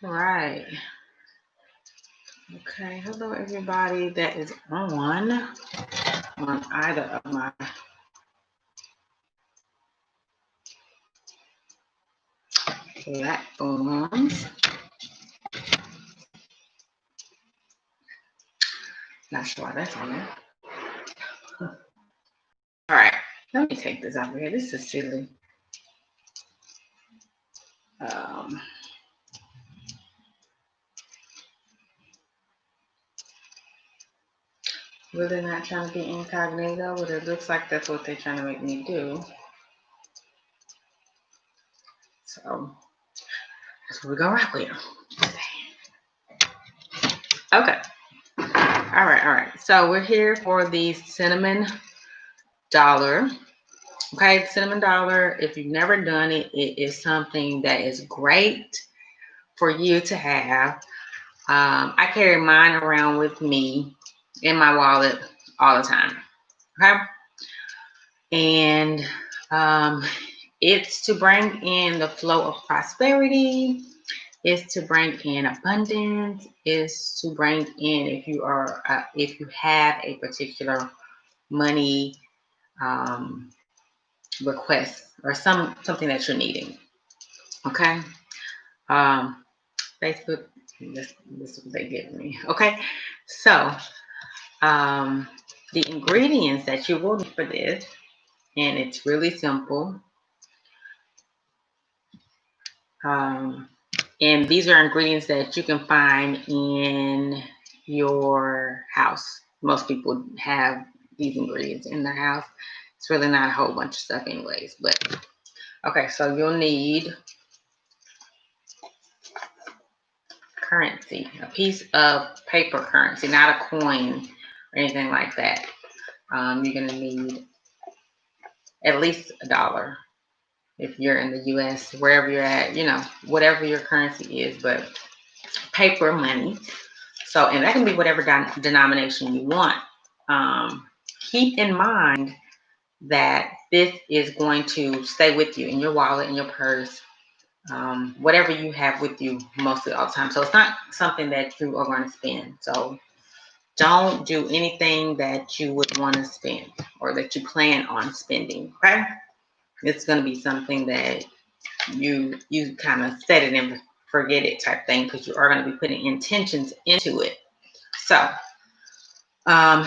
All right. Okay. Hello, everybody that is on either of my platforms. Not sure why that's on there. All right. Let me take this out here. This is silly. Um, really not trying to be incognito, but it looks like that's what they're trying to make me do. So that's what we're gonna rock with. Okay. All right. So we're here for the cinnamon dollar. Okay, cinnamon dollar. If you've never done it, it is something that is great for you to have. I carry mine around with me in my wallet all the time. Okay, and it's to bring in the flow of prosperity. It's to bring in abundance. It's to bring in if you have a particular money um, request or something that you're needing. Okay. Um, Facebook, this is what they give me. Okay. So the ingredients that you will need for this, and it's really simple. Um, and these are ingredients that you can find in your house. Most people have these ingredients in their house. It's really not a whole bunch of stuff anyways, but okay, so you'll need currency, a piece of paper currency, not a coin or anything like that. You're going to need at least $1 if you're in the US, wherever you're at, whatever your currency is, but paper money. So, and that can be whatever denomination you want. Keep in mind that this is going to stay with you in your wallet, in your purse, whatever you have with you mostly all the time. So it's not something that you are going to spend. So don't do anything that you would want to spend or that you plan on spending. Okay, it's going to be something that you kind of set it and forget it type thing, because you are going to be putting intentions into it. So and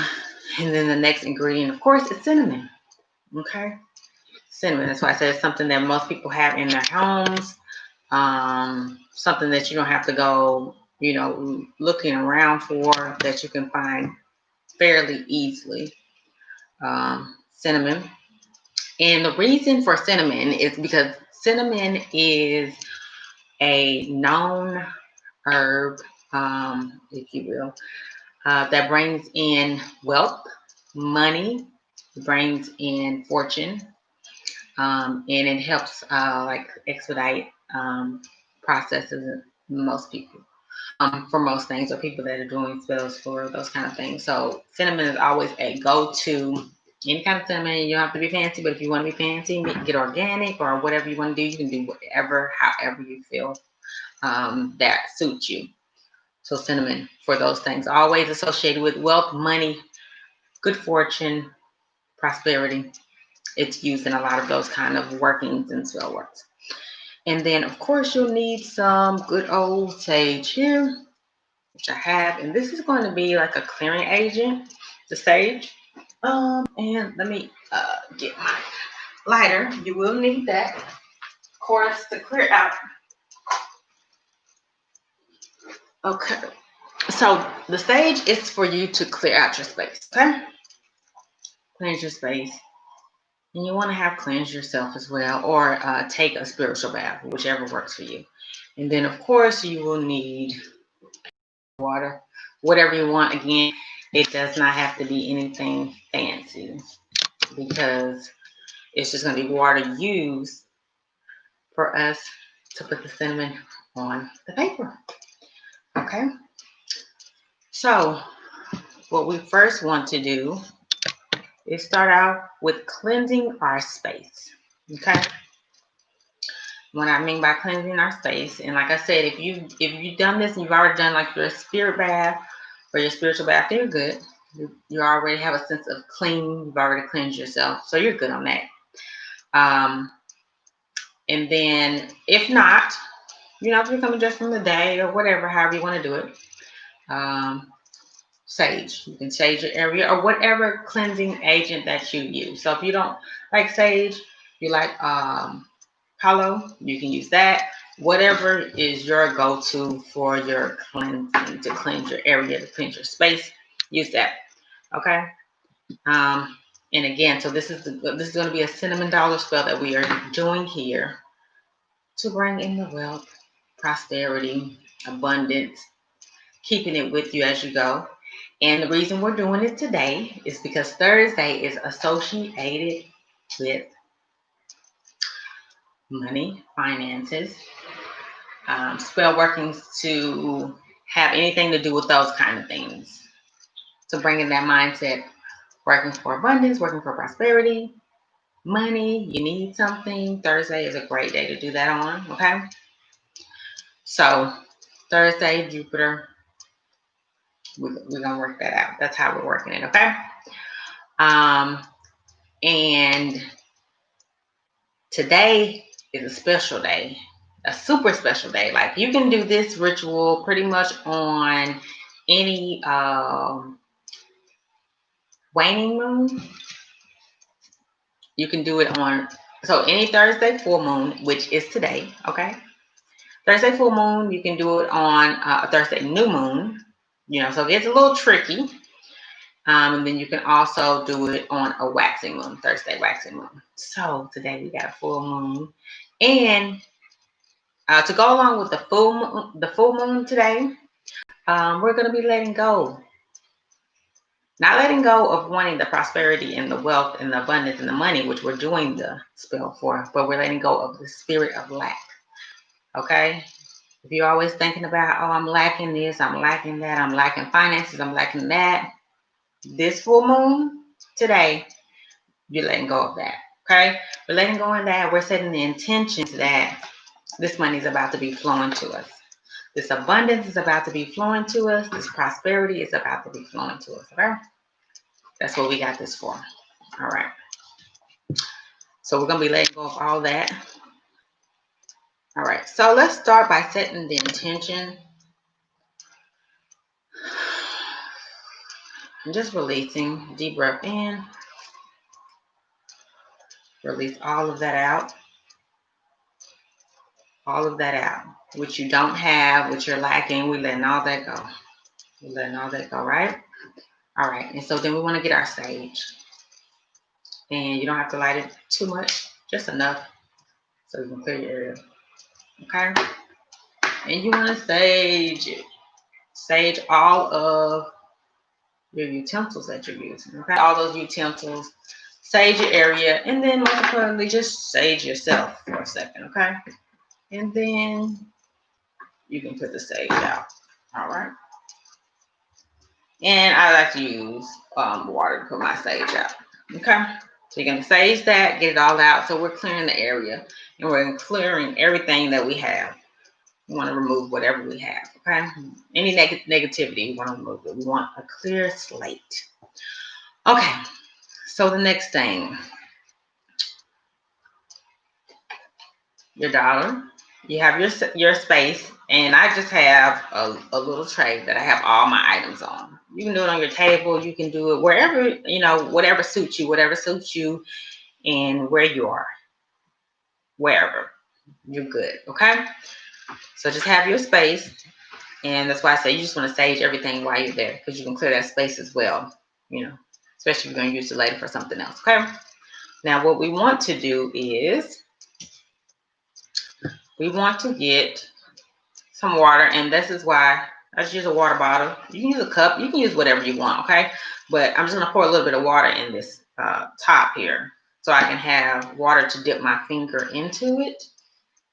then the next ingredient, of course, is cinnamon. Okay, cinnamon. That's why I said it's something that most people have in their homes. Something that you don't have to go looking around for, that you can find fairly easily. Cinnamon. And the reason for cinnamon is because cinnamon is a known herb, if you will, that brings in wealth, money, brings in fortune, and it helps like expedite processes most people. For most things, or people that are doing spells for those kind of things. So cinnamon is always a go-to. Any kind of cinnamon, you don't have to be fancy, but if you want to be fancy, get organic or whatever you want to do, you can do whatever, however you feel that suits you. So cinnamon for those things, always associated with wealth, money, good fortune, prosperity. It's used in a lot of those kind of workings and spell works. And then, of course, you'll need some good old sage here, which I have, and this is going to be like a clearing agent, the sage. And let me get my lighter. You will need that, of course, to clear out. Okay, so the sage is for you to clear out your space. Okay, cleanse your space, and you want to have cleansed yourself as well, or take a spiritual bath, whichever works for you. And then, of course, you will need water, whatever you want. Again, it does not have to be anything fancy, because it's just going to be water used for us to put the cinnamon on the paper. Okay, so what we first want to do is start out with cleansing our space. Okay, What I mean by cleansing our space, and like I said, if you've done this and you've already done like your spirit bath or your spiritual bath, then you're good. You already have a sense of clean. You've already cleansed yourself, so you're good on that. And then if not, if you're coming just from the day or whatever, however you want to do it, sage. You can sage your area or whatever cleansing agent that you use. So if you don't like sage, you like Palo, you can use that. Whatever is your go-to for your cleansing, to cleanse your area, to cleanse your space, use that. Okay. And again, so this is going to be a cinnamon dollar spell that we are doing here to bring in the wealth, prosperity, abundance, keeping it with you as you go. And the reason we're doing it today is because Thursday is associated with money, finances, spell workings to have anything to do with those kind of things. So bringing that mindset, working for abundance, working for prosperity, money, you need something. Thursday is a great day to do that on, okay? So Thursday, Jupiter, we're going to work that out. That's how we're working it, okay? And today is a special day, a super special day. Like you can do this ritual pretty much on any waning moon. You can do it on, so any Thursday full moon, which is today, okay? Thursday full moon, you can do it on a Thursday new moon, so it gets a little tricky. And then you can also do it on a waxing moon, Thursday waxing moon. So today we got a full moon. And to go along with the full moon today, we're going to be letting go. Not letting go of wanting the prosperity and the wealth and the abundance and the money, which we're doing the spell for, but we're letting go of the spirit of lack. Okay? If you're always thinking about, oh, I'm lacking this, I'm lacking that, I'm lacking finances, I'm lacking that, this full moon today, you're letting go of that. Okay? We're letting go of that. We're setting the intention to that this money is about to be flowing to us. This abundance is about to be flowing to us. This prosperity is about to be flowing to us. Okay? That's what we got this for. All right. So we're going to be letting go of all that. All right. So let's start by setting the intention. And just releasing. Deep breath in. Release all of that out. All of that out. Which you don't have, which you're lacking. We're letting all that go. We're letting all that go, right? All right. And so then we want to get our sage. And you don't have to light it too much. Just enough so you can clear your area. Okay? And you want to sage it. Sage all of your utensils that you're using. Okay? All those utensils. Sage your area. And then most importantly, just sage yourself for a second. Okay? And then you can put the sage out. All right? And I like to use water to put my sage out. Okay? So you're going to sage that, get it all out. So we're clearing the area. And we're clearing everything that we have. We want to remove whatever we have, okay? Any negativity, we want to remove it. We want a clear slate. Okay, so the next thing. Your dollar. You have your space. And I just have a little tray that I have all my items on. You can do it on your table. You can do it wherever, whatever suits you and where you are. Wherever. You're good, okay? So just have your space. And that's why I say you just want to sage everything while you're there, because you can clear that space as well, especially if you're going to use it later for something else, okay? Now, what we want to do is we want to get some water, and this is why I just use a water bottle. You can use a cup. You can use whatever you want, okay? But I'm just going to pour a little bit of water in this top here so I can have water to dip my finger into it.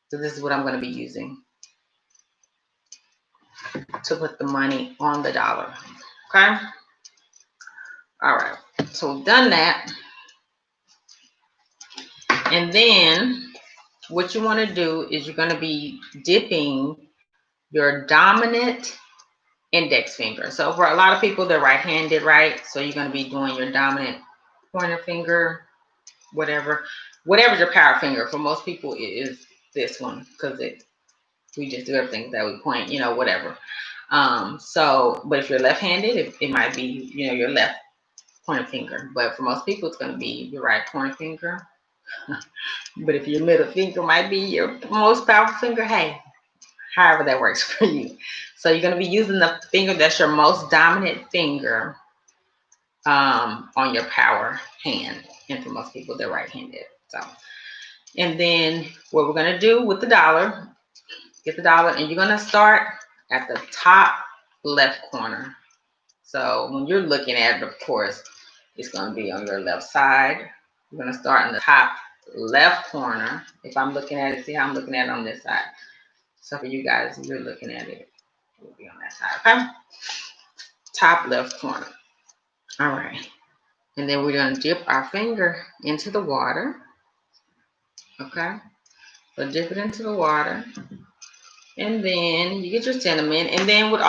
So this is what I'm going to be using to put the money on the dollar, okay? All right, so we've done that. And then what you want to do is you're going to be dipping your dominant index finger. So for a lot of people, they're right-handed, right? So you're going to be doing your dominant pointer finger, whatever's your power finger. For most people, it is this one because we just do everything that we point, whatever. But if you're left-handed, it might be, your left pointer finger. But for most people, it's going to be your right pointer finger. But if your middle finger might be your most powerful finger, hey, however that works for you. So you're going to be using the finger that's your most dominant finger on your power hand. And for most people, they're right-handed. So, and then what we're going to do with the dollar, get the dollar, and you're going to start at the top left corner. So when you're looking at it, of course, it's going to be on your left side. You're going to start in the top left corner. If I'm looking at it, see how I'm looking at it on this side. So for you guys, if you're looking at it, it will be on that side, okay? Top left corner. All right. And then we're going to dip our finger into the water, okay? So dip it into the water. And then you get your cinnamon. And then with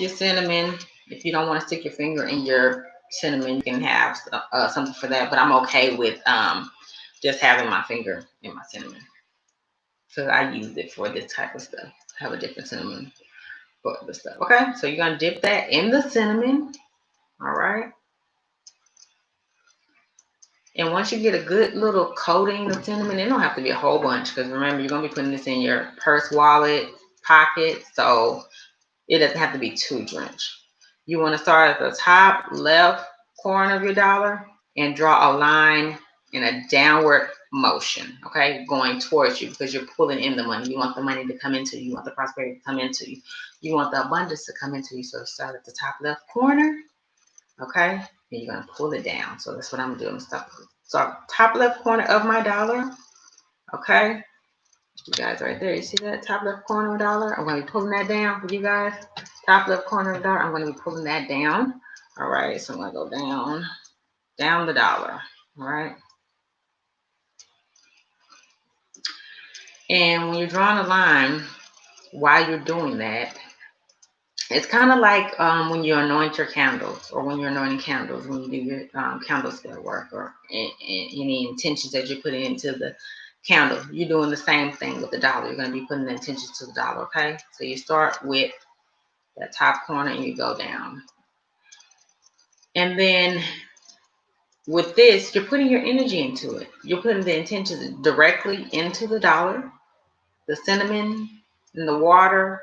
your cinnamon, if you don't want to stick your finger in your cinnamon, you can have something for that. But I'm okay with just having my finger in my cinnamon. So I use it for this type of stuff. I have a different cinnamon for the stuff. Okay, so you're going to dip that in the cinnamon. All right. And once you get a good little coating of cinnamon, it don't have to be a whole bunch because remember, you're going to be putting this in your purse, wallet, pocket. So it doesn't have to be too drenched. You want to start at the top left corner of your dollar and draw a line in a downward motion, okay, going towards you because you're pulling in the money. You want the money to come into you. You want the prosperity to come into you. You want the abundance to come into you. So start at the top left corner, okay, and you're going to pull it down. So that's what I'm doing. So top left corner of my dollar, okay. You guys right there, you see that top left corner of the dollar? I'm going to be pulling that down for you guys. Top left corner of the dollar, I'm going to be pulling that down. All right, so I'm going to go down the dollar. All right. And when you're drawing a line, while you're doing that, it's kind of like when you anoint your candles or when you're anointing candles, when you do your candlestick work or any intentions that you're putting into the candle. You're doing the same thing with the dollar. You're going to be putting the intentions to the dollar, okay? So you start with that top corner and you go down. And then with this, you're putting your energy into it. You're putting the intentions directly into the dollar. The cinnamon and the water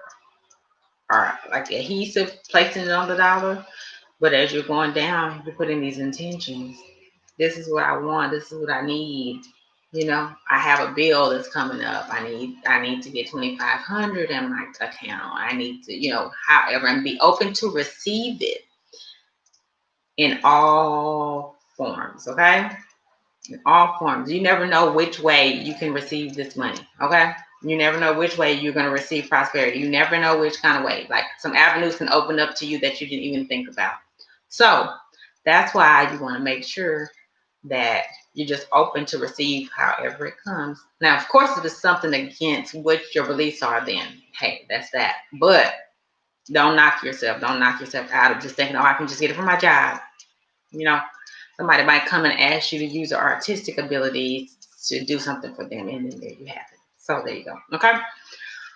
are like adhesive, placing it on the dollar. But as you're going down, you're putting these intentions. This is what I want. This is what I need. I have a bill that's coming up. I need to get 2,500 in my account. I need to, however, and be open to receive it in all forms, okay? In all forms. You never know which way you can receive this money, okay? You never know which way you're going to receive prosperity. You never know which kind of way. Like some avenues can open up to you that you didn't even think about. So that's why you want to make sure that you're just open to receive however it comes. Now, of course, if it's something against what your beliefs are, then hey, that's that. But don't knock yourself. Don't knock yourself out of just thinking, oh, I can just get it from my job. Somebody might come and ask you to use your artistic abilities to do something for them, and then there you have it. So there you go. Okay.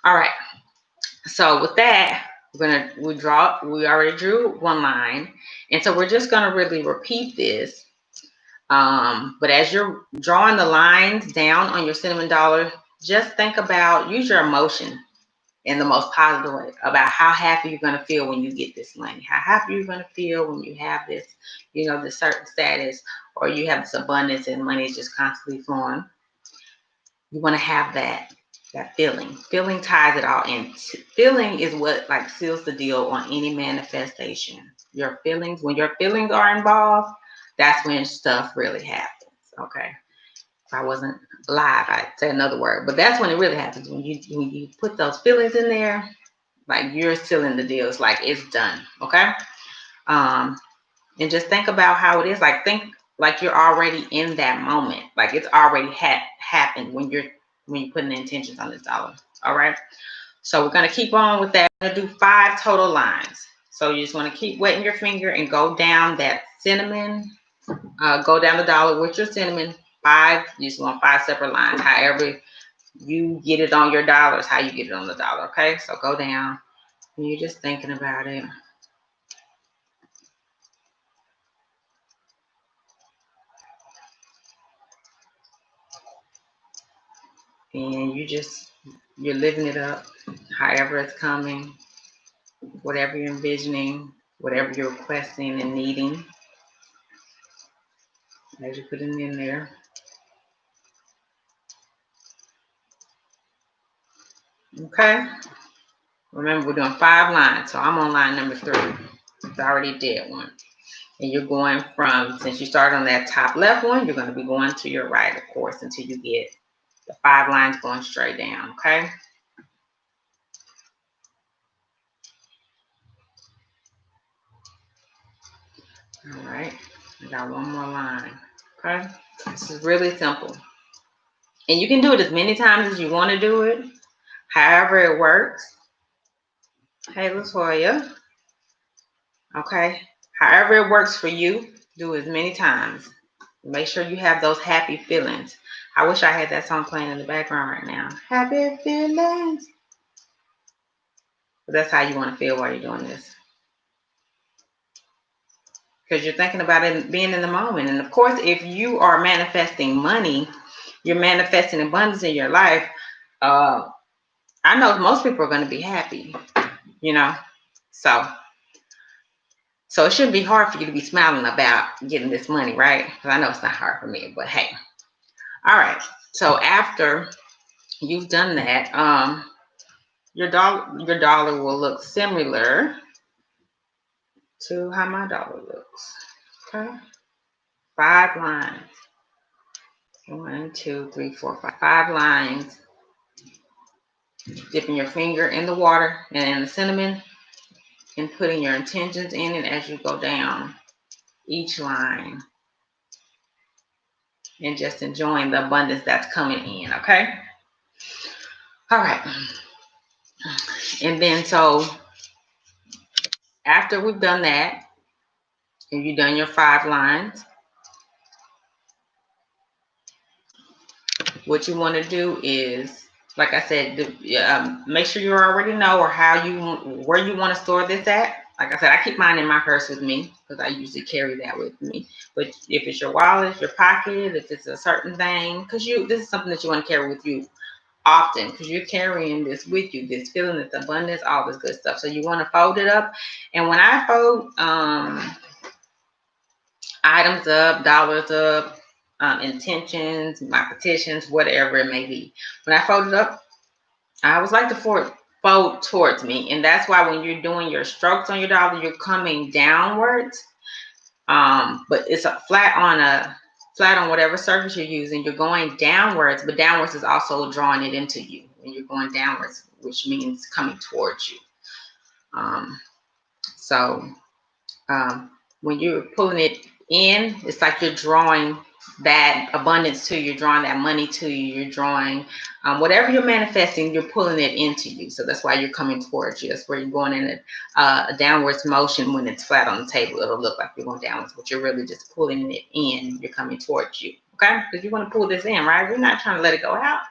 All right. So with that, we already drew one line, and so we're just gonna really repeat this. But as you're drawing the lines down on your cinnamon dollar, just use your emotion in the most positive way about how happy you're going to feel when you get this money, how happy you're going to feel when you have this, this certain status, or you have this abundance and money is just constantly flowing. You want to have that feeling. Feeling ties it all in. Feeling is what seals the deal on any manifestation. Your feelings, when your feelings are involved, that's when stuff really happens. Okay. If I wasn't live, I'd say another word, but that's when it really happens. When you put those feelings in there, you're sealing the deal. It's it's done. Okay. And just think about how it is. Think you're already in that moment. It's already happened when you're when you're putting the intentions on this dollar. All right. So we're going to keep on with that. We're going to do 5 total lines. So you just want to keep wetting your finger and go down that cinnamon. Go down the dollar with your cinnamon. 5. You just want 5 separate lines. However you get it on your dollars, how you get it on the dollar. Okay. So go down. And you're just thinking about it. And you're living it up. However it's coming. Whatever you're envisioning. Whatever you're requesting and needing. As you put it in there. Okay. Remember, we're doing 5 lines. So I'm on line number 3. I already did one. And you're going from, since you started on that top left one, you're going to be going to your right, of course, until you get the 5 lines going straight down. Okay. All right. I got one more line. Okay. This is really simple. And you can do it as many times as you want to do it. However it works. Hey, Latoya. Okay. However it works for you, do it as many times. Make sure you have those happy feelings. I wish I had that song playing in the background right now. Happy feelings. But that's how you want to feel while you're doing this. Because you're thinking about it being in the moment. And of course, if you are manifesting money, you're manifesting abundance in your life. I know most people are going to be happy, you know. So it shouldn't be hard for you to be smiling about getting this money, right? Because I know it's not hard for me, but hey. All right. So after you've done that, your dollar will look similar to how my dollar looks. Okay. 5 lines. 1, 2, 3, 4, 5. 5 lines. Dipping your finger in the water and in the cinnamon and putting your intentions in it as you go down each line and just enjoying the abundance that's coming in. Okay. All right. And then so after we've done that and you've done your 5 lines, what you want to do is, like I said, make sure you already know or where you want to store this at. Like I said, I keep mine in my purse with me because I usually carry that with me. But if it's your wallet, your pocket, if it's a certain thing, because this is something that you want to carry with you often, because you're carrying this with you, this feeling, this abundance, all this good stuff. So you want to fold it up. And when I fold items up, dollars up, intentions, my petitions, whatever it may be. When I fold it up, I always like to fold towards me. And that's why when you're doing your strokes on your dollar, you're coming downwards. But it's a flat on whatever surface you're using. You're going downwards, but downwards is also drawing it into you. And you're going downwards, which means coming towards you. So when you're pulling it in, it's like you're drawing that abundance to you, you're drawing that money to you, you're drawing whatever you're manifesting, you're pulling it into you. So that's why you're coming towards you. That's where you're going in a downwards motion. When it's flat on the table, it'll look like you're going downwards, but you're really just pulling it in. You're coming towards you. Okay? Because you want to pull this in, right? We're not trying to let it go out.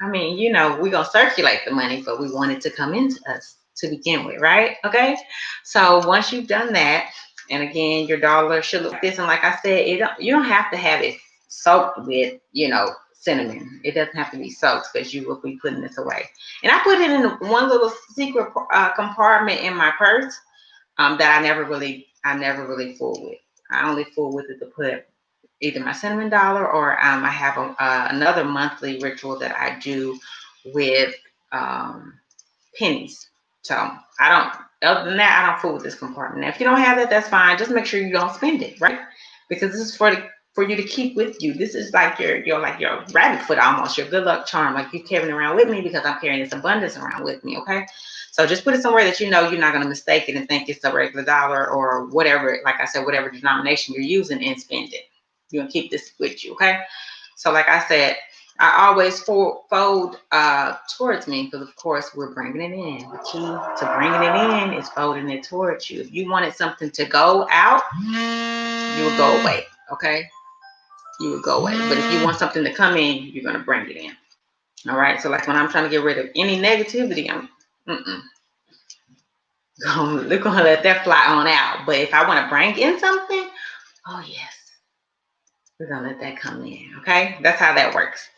I mean, we're going to circulate the money, but we want it to come into us to begin with, right? Okay? So once you've done that, and again, your dollar should look like this. And like I said, you don't have to have it soaked with, cinnamon. It doesn't have to be soaked because you will be putting this away. And I put it in one little secret compartment in my purse that I never really fool with. I only fool with it to put either my cinnamon dollar or I have another monthly ritual that I do with pennies. So other than that, I don't fool with this compartment. Now, if you don't have that, that's fine. Just make sure you don't spend it, right? Because this is for you to keep with you. This is like your rabbit foot almost, your good luck charm. Like you're carrying around with me because I'm carrying this abundance around with me, okay? So just put it somewhere that you're not going to mistake it and think it's a regular dollar or whatever, like I said, whatever denomination you're using and spend it. You're going to keep this with you, okay? So like I said, I always fold towards me because, of course, we're bringing it in. The key to bringing it in is folding it towards you. If you wanted something to go out, you would go away, okay? You would go away. But if you want something to come in, you're going to bring it in. All right? So like when I'm trying to get rid of any negativity, we're going to let that fly on out. But if I want to bring in something, oh, yes, we're going to let that come in, okay? That's how that works.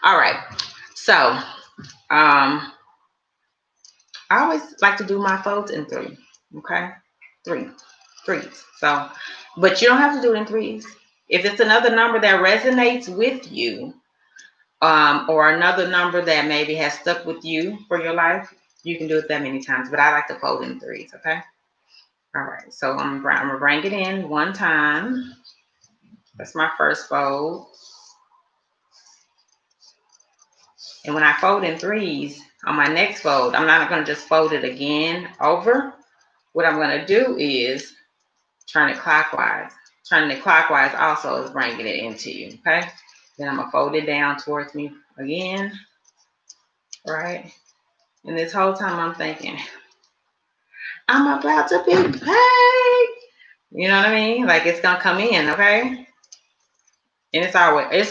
All right. So, I always like to do my folds in 3, okay? Threes. So, but you don't have to do it in 3s. If it's another number that resonates with you, or another number that maybe has stuck with you for your life, you can do it that many times. But I like to fold in 3s, okay? All right. So I'm gonna bring it in 1 time. That's my first fold. And when I fold in 3s on my next fold, I'm not going to just fold it again over. What I'm going to do is turn it clockwise. Turning it clockwise also is bringing it into you, okay? Then I'm going to fold it down towards me again, right? And this whole time I'm thinking, I'm about to be paid. You know what I mean? Like it's going to come in, okay? And it's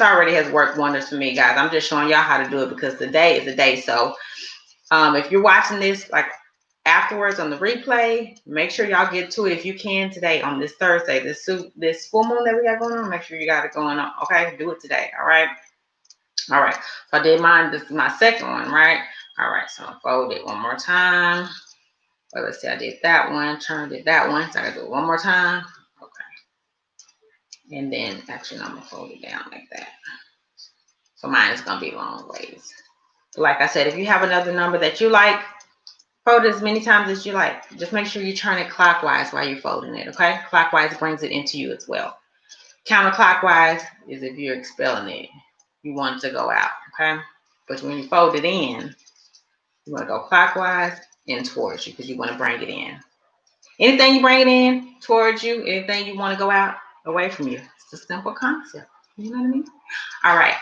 already has worked wonders for me, guys. I'm just showing y'all how to do it because the day is the day. So if you're watching this, like afterwards on the replay, make sure y'all get to it if you can today on this Thursday, this full moon that we got going on. Make sure you got it going on. Okay, do it today. All right. So I did mine. This is my second one, right? All right. So I fold it one more time. Well, let's see. I did that one. Turned it that one. So I gotta do it one more time. Okay. And then actually, I'm gonna fold it down like that. So mine is gonna be long ways. Like I said, if you have another number that you like, fold it as many times as you like. Just make sure you turn it clockwise while you're folding it, okay? Clockwise brings it into you as well. Counterclockwise is if you're expelling it. You want it to go out, okay? But when you fold it in, you want to go clockwise and towards you because you want to bring it in. Anything you bring it in towards you, anything you want to go out, away from you. It's a simple concept. You know what I mean? All right.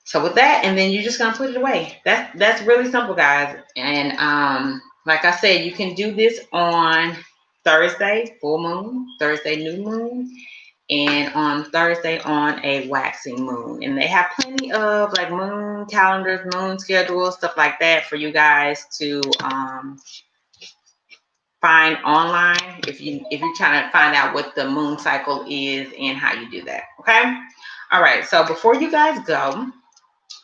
So with that, and then you're just gonna put it away. That's really simple, guys. And like I said, you can do this on Thursday, full moon, Thursday, new moon, and on Thursday on a waxing moon. And they have plenty of like moon calendars, moon schedules, stuff like that for you guys to find online if you're trying to find out what the moon cycle is and how you do that. Okay. All right. So before you guys go,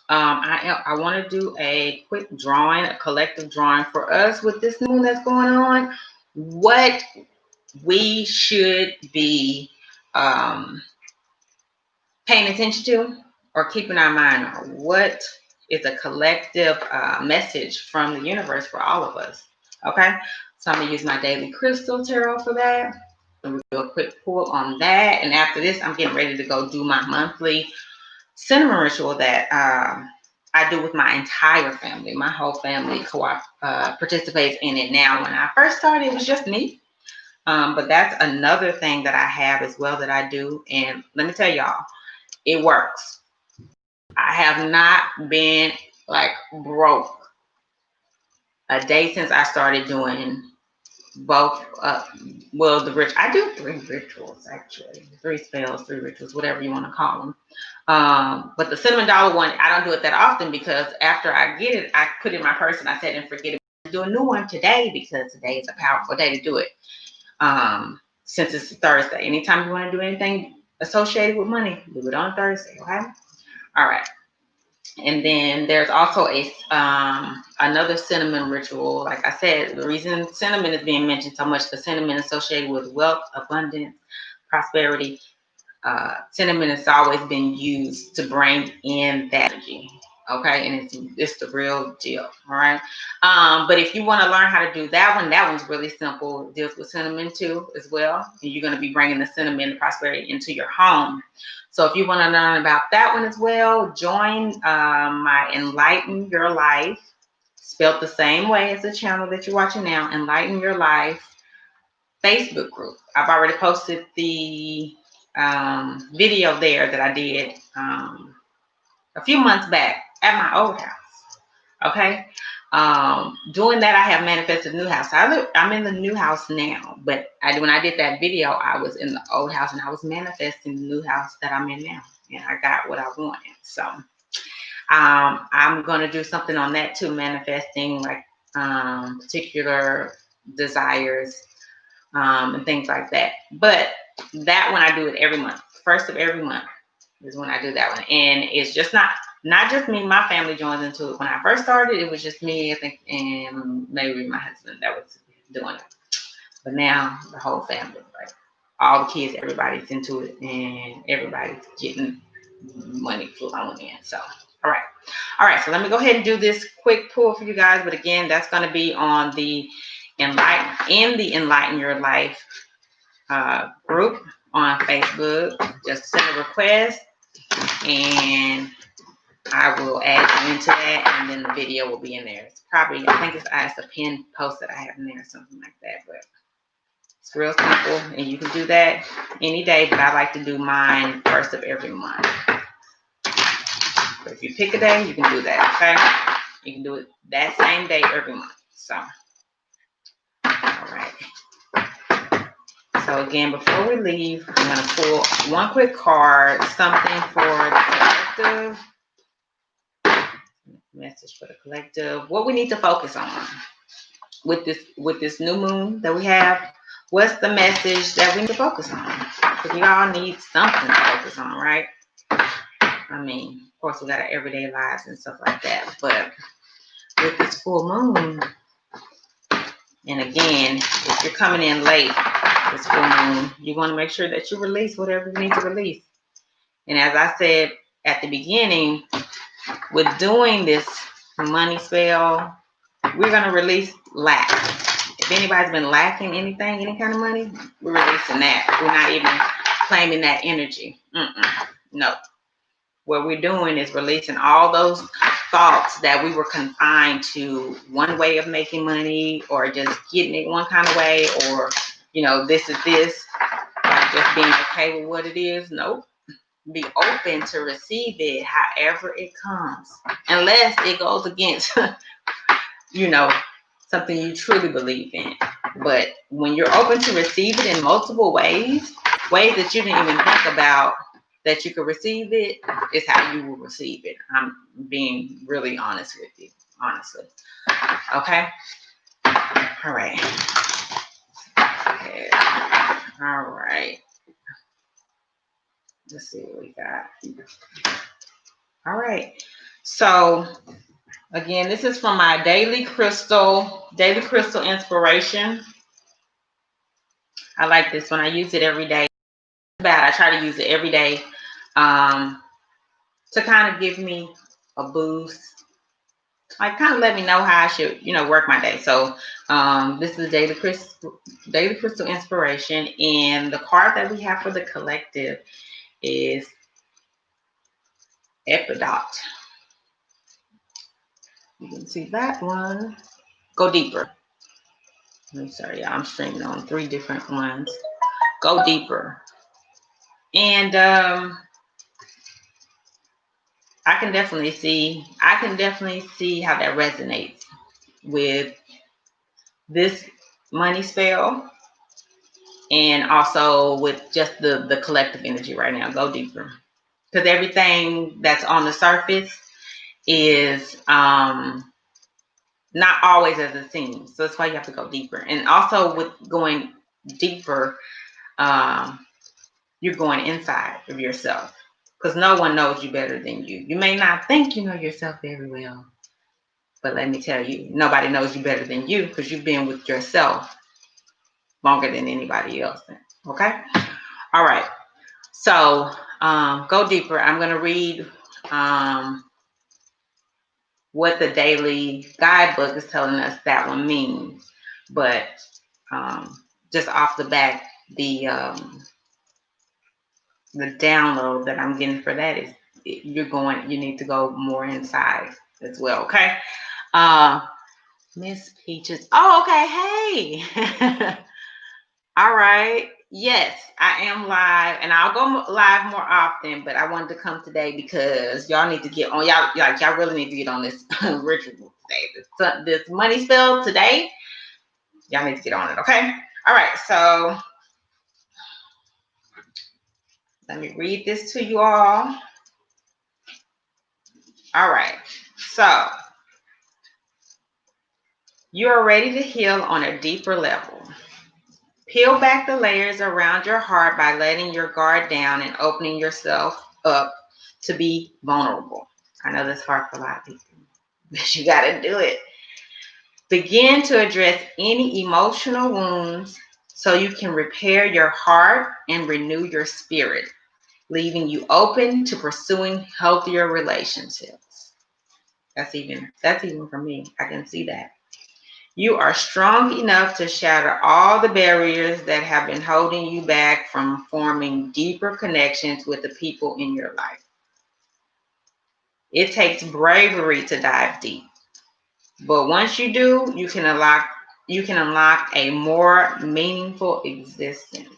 I want to do a quick drawing, a collective drawing for us with this moon that's going on. What we should be paying attention to or keeping our mind on. What is a collective message from the universe for all of us? Okay, so I'm gonna use my daily crystal tarot for that. And we'll do a quick pull on that, and after this, I'm getting ready to go do my monthly cinnamon ritual that I do with my entire family. My whole family participates in it now. When I first started, it was just me. But that's another thing that I have as well that I do. And let me tell y'all, it works. I have not been like broke a day since I started doing both. I do 3 rituals actually, 3 spells, 3 rituals, whatever you want to call them. But the cinnamon dollar one, I don't do it that often because after I get it, I put it in my purse and I set it and forget it. I do a new one today because today is a powerful day to do it. Since it's Thursday, anytime you want to do anything associated with money, do it on Thursday, okay? All right. And then there's also a another cinnamon ritual. Like I said, the reason cinnamon is being mentioned so much, because cinnamon is associated with wealth, abundance, prosperity. Cinnamon has always been used to bring in that energy. Okay, and it's the real deal. All right. But if you want to learn how to do that one's really simple. It deals with cinnamon too, as well. And you're going to be bringing the cinnamon and prosperity into your home. So if you want to learn about that one as well, join my Enlighten Your Life, spelled the same way as the channel that you're watching now, Enlighten Your Life Facebook group. I've already posted the video there that I did a few months back at my old house. Okay. Doing that, I have manifested a new house. I'm in the new house now, but when I did that video, I was in the old house and I was manifesting the new house that I'm in now, and I got what I wanted. So I'm gonna do something on that too, manifesting like particular desires and things like that. But that one I do it every month. First of every month is when I do that one, and it's just not just me. My family joins into it. When I first started, it was just me, I think, and maybe my husband that was doing it. But now the whole family, like all the kids, everybody's into it, and everybody's getting money flowing in. So, all right. So let me go ahead and do this quick pull for you guys. But again, that's going to be on the Enlighten Your Life group on Facebook. Just send a request, and I will add you into that, and then the video will be in there. It's probably, I think it's a pinned post that I have in there or something like that. But it's real simple, and you can do that any day. But I like to do mine first of every month. So if you pick a day, you can do that, okay? You can do it that same day every month. So, all right. So again, before we leave, I'm going to pull one quick card, something for the collective. Message for the collective. What we need to focus on with this new moon that we have. What's the message that we need to focus on? Because we all need something to focus on, right? I mean, of course, we got our everyday lives and stuff like that. But with this full moon, and again, if you're coming in late, this full moon, you want to make sure that you release whatever you need to release. And as I said at the beginning, with doing this money spell, we're going to release lack. If anybody's been lacking anything, any kind of money, we're releasing that. We're not even claiming that energy. No. What we're doing is releasing all those thoughts that we were confined to one way of making money, or just getting it one kind of way, or, this is this, like just being okay with what it is. Nope. Be open to receive it however it comes, unless it goes against, something you truly believe in. But when you're open to receive it in multiple ways that you didn't even think about that you could receive it, is how you will receive it. I'm being really honest with you, honestly. Okay? All right. Okay. All right. Let's see what we got. All right. So, again, this is from my Daily Crystal Inspiration. I like this one. I use it every day. I try to use it every day to kind of give me a boost, like kind of let me know how I should, work my day. So this is Daily Crystal Inspiration, and the card that we have for the collective is Epidot. You can see that one. Go deeper. I'm sorry, y'all. I'm streaming on 3 different ones. Go deeper. And I can definitely see how that resonates with this money spell, and also with just the collective energy right now. Go deeper, because everything that's on the surface is not always as it seems. So that's why you have to go deeper. And also with going deeper, you're going inside of yourself, because no one knows you better than you. You may not think you know yourself very well, but let me tell you, nobody knows you better than you, because you've been with yourself longer than anybody else. Okay? All right. So go deeper. I'm going to read what the daily guidebook is telling us that one means. But just off the bat, the download that I'm getting for that is you need to go more inside as well. Okay. Miss Peaches. Oh, okay. Hey. All right. Yes, I am live, and I'll go live more often. But I wanted to come today because y'all need to get on. Y'all really need to get on this ritual today. This money spell today. Y'all need to get on it. Okay. All right. So let me read this to you all. All right. So you are ready to heal on a deeper level. Peel back the layers around your heart by letting your guard down and opening yourself up to be vulnerable. I know that's hard for a lot of people, but you got to do it. Begin to address any emotional wounds so you can repair your heart and renew your spirit, leaving you open to pursuing healthier relationships. That's even for me. I can see that. You are strong enough to shatter all the barriers that have been holding you back from forming deeper connections with the people in your life. It takes bravery to dive deep, but once you do, you can unlock a more meaningful existence.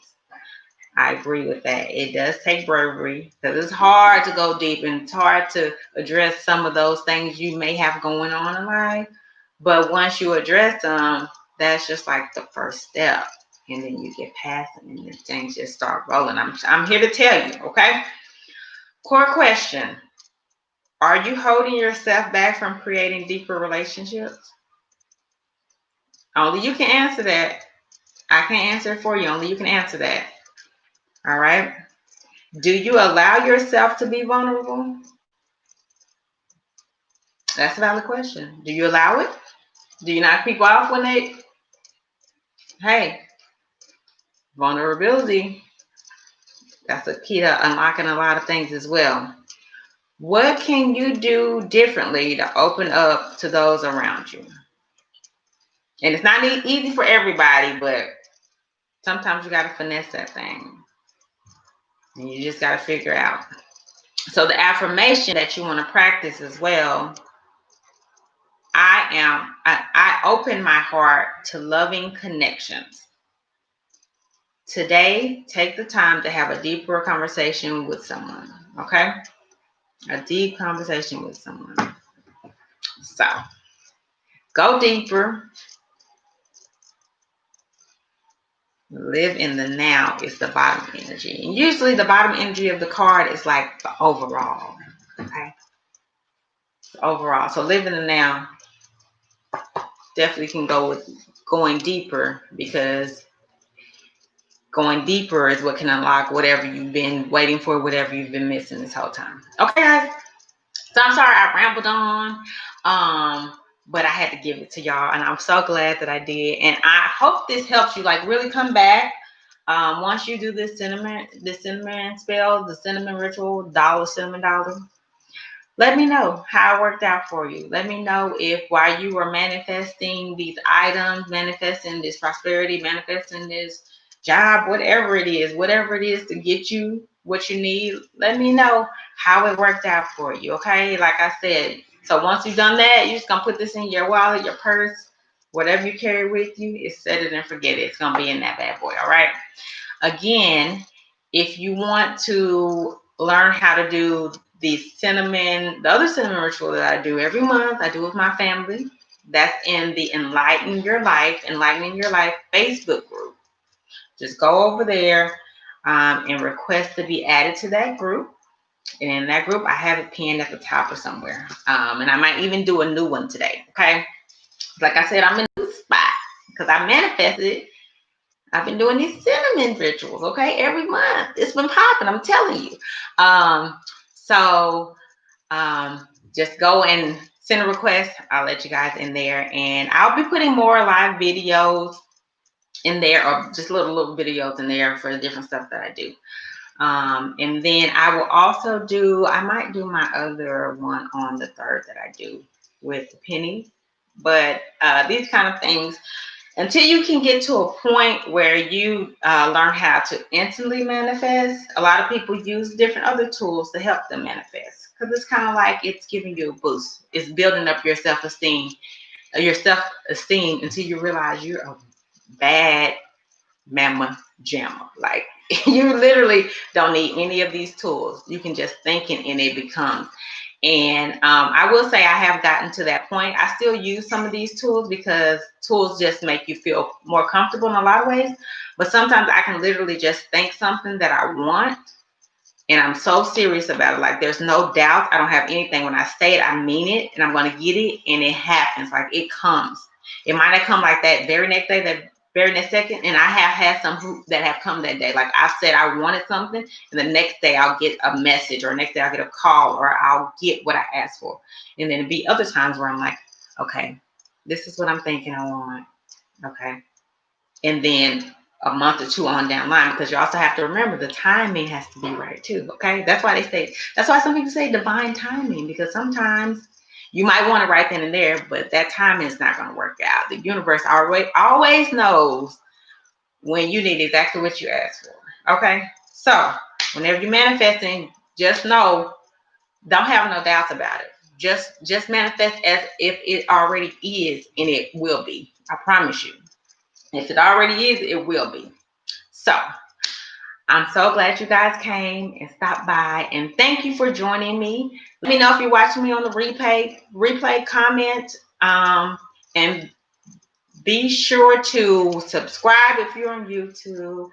I agree with that. It does take bravery because it's hard to go deep and it's hard to address some of those things you may have going on in life. But once you address them, that's just like the first step. And then you get past it and then things just start rolling. I'm here to tell you, okay? Core question. Are you holding yourself back from creating deeper relationships? Only you can answer that. I can't answer it for you. Only you can answer that. All right? Do you allow yourself to be vulnerable? That's a valid question. Do you allow it? Do you knock people off when hey, vulnerability, that's a key to unlocking a lot of things as well. What can you do differently to open up to those around you? And it's not easy for everybody, but sometimes you got to finesse that thing. And you just got to figure out. So the affirmation that you want to practice as well, I open my heart to loving connections. Today, take the time to have a deeper conversation with someone, okay? A deep conversation with someone. So, go deeper. Live in the now is the bottom energy. And usually the bottom energy of the card is like the overall, okay? Overall. So, live in the now definitely can go with going deeper because going deeper is what can unlock whatever you've been waiting for, whatever you've been missing this whole time. Okay, guys? So I'm sorry I rambled on, but I had to give it to y'all, and I'm so glad that I did. And I hope this helps you, like, really come back. Once you do this cinnamon spell, the cinnamon ritual, cinnamon dollar, let me know how it worked out for you. Let me know if while you were manifesting these items, manifesting this prosperity, manifesting this job, whatever it is to get you what you need, let me know how it worked out for you. Okay. Like I said, so once you've done that, you're just going to put this in your wallet, your purse, whatever you carry with you, is set it and forget it. It's going to be in that bad boy. All right. Again, if you want to learn how to do the other cinnamon ritual that I do every month, I do with my family. That's in the Enlightening Your Life Facebook group. Just go over there and request to be added to that group. And in that group, I have it pinned at the top or somewhere. And I might even do a new one today. Okay. Like I said, I'm in a new spot because I manifested it. I've been doing these cinnamon rituals, okay, every month. It's been popping, I'm telling you. So just go and send a request. I'll let you guys in there. And I'll be putting more live videos in there or just little videos in there for the different stuff that I do. And then I will also I might do my other one on the 3rd that I do with Penny. But these kind of things, until you can get to a point where you learn how to instantly manifest, a lot of people use different other tools to help them manifest. Because it's kind of like it's giving you a boost. It's building up your self-esteem until you realize you're a bad mama jammer. Like you literally don't need any of these tools. You can just think it and it becomes. And I will say I have gotten to that point. I still use some of these tools because tools just make you feel more comfortable in a lot of ways. But sometimes I can literally just think something that I want and I'm so serious about it. Like there's no doubt. I don't have anything. When I say it, I mean it, and I'm going to get it, and it happens. Like it comes. It might not come like that very next day, that very next second. And I have had some that have come that day. Like I said, I wanted something, and the next day I'll get a message, or next day I'll get a call, or I'll get what I asked for. And then it'll be other times where I'm like, okay, this is what I'm thinking I want. Okay. And then a month or two on down the line, because you also have to remember the timing has to be right too. Okay, that's why they say, that's why some people say divine timing, because sometimes you might want it right then and there, but that timing is not going to work out. The universe always knows when you need exactly what you asked for. Okay, so whenever you're manifesting, just know, don't have no doubts about it. Just manifest as if it already is, and it will be. I promise you. If it already is, it will be. So I'm so glad you guys came and stopped by, and thank you for joining me. Let me know if you're watching me on the replay, comment, and be sure to subscribe if you're on YouTube.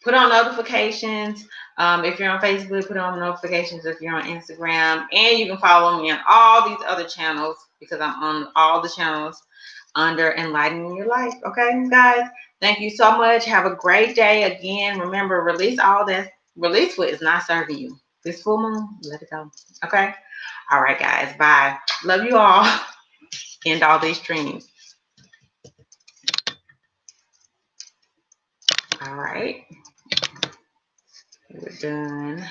Put on notifications. If you're on Facebook, put on notifications if you're on Instagram. And you can follow me on all these other channels, because I'm on all the channels under Enlightening Your Life. Okay, guys? Thank you so much. Have a great day. Again, remember, release all that. Release what is not serving you. This full moon, let it go. Okay? All right, guys. Bye. Love you all. End all these dreams. All right. We're done.